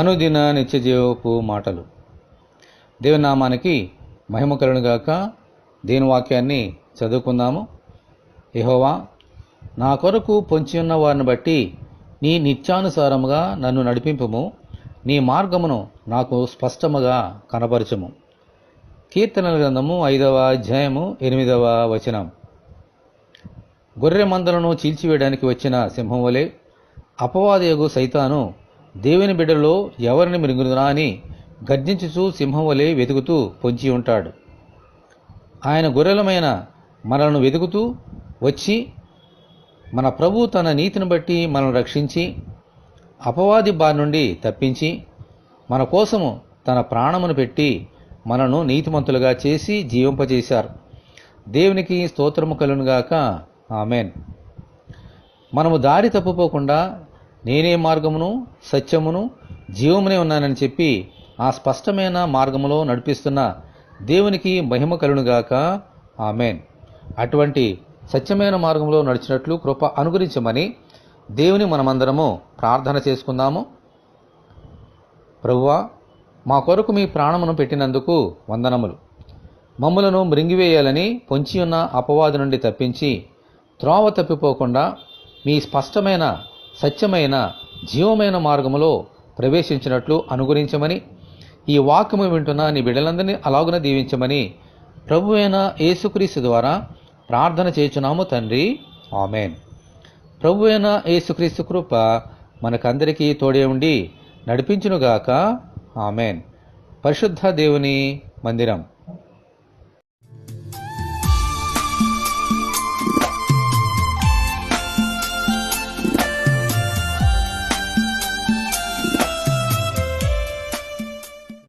అనుదిన నిత్యజీవపు మాటలు. దేవుని నామానికి మహిమ కలుగునుగాక. దేవుని వాక్యాన్ని చదువుకుందాము. యెహోవా, నా కొరకు పొంచి ఉన్న వారిని బట్టి నీ నిత్యానుసారముగా నన్ను నడిపింపుము, నీ మార్గమును నాకు స్పష్టముగా కనపరచుము. కీర్తనల గ్రంథము 5వ అధ్యాయము 8వ వచనం. గొర్రె మందలను చీల్చివేయడానికి వచ్చిన సింహం వలె అపవాదియగు సైతాను దేవుని బిడ్డలో ఎవరిని మృంగుదునా అని గర్జించుచూ సింహం వలె వెతుకుతూ పొంచి ఉంటాడు. ఆయన గొర్రెలమైన మనలను వెతుకుతూ వచ్చి మన ప్రభు తన నీతిని బట్టి మనల్ని రక్షించి అపవాది బారి నుండి తప్పించి మన కోసము తన ప్రాణమును పెట్టి మనను నీతిమంతులుగా చేసి జీవింపజేశారు. దేవునికి స్తోత్రము కలుగునుగాక. ఆమెన్. మనము దారి తప్పుపోకుండా నేనే మార్గమును సత్యమును జీవమునే ఉన్నానని చెప్పి ఆ స్పష్టమైన మార్గములో నడిపిస్తున్న దేవునికి మహిమ కలుగునుగాక. ఆమెన్. అటువంటి సత్యమైన మార్గంలో నడిచినట్లు కృప అనుగ్రహించమని దేవుని మనమందరము ప్రార్థన చేసుకుందాము. ప్రభువా, మా కొరకు మీ ప్రాణమును పెట్టినందుకు వందనములు. మమ్ములను మృంగివేయాలని పొంచి ఉన్న అపవాది నుండి తప్పించి త్రోవ తప్పిపోకుండా మీ స్పష్టమైన సత్యమైన జీవమైన మార్గములో ప్రవేశించినట్లు అనుగ్రహించమని, ఈ వాక్యము వింటున్న నీ బిడ్డలందరినీ అలాగున దీవించమని ప్రభువైన యేసుక్రీస్తు ద్వారా ప్రార్థన చేయుచున్నాము తండ్రి. ఆమెన్. ప్రభువైన యేసుక్రీస్తు కృప మనకందరికీ తోడే ఉండి నడిపించునుగాక. ఆమెన్. పరిశుద్ధ దేవుని మందిరం.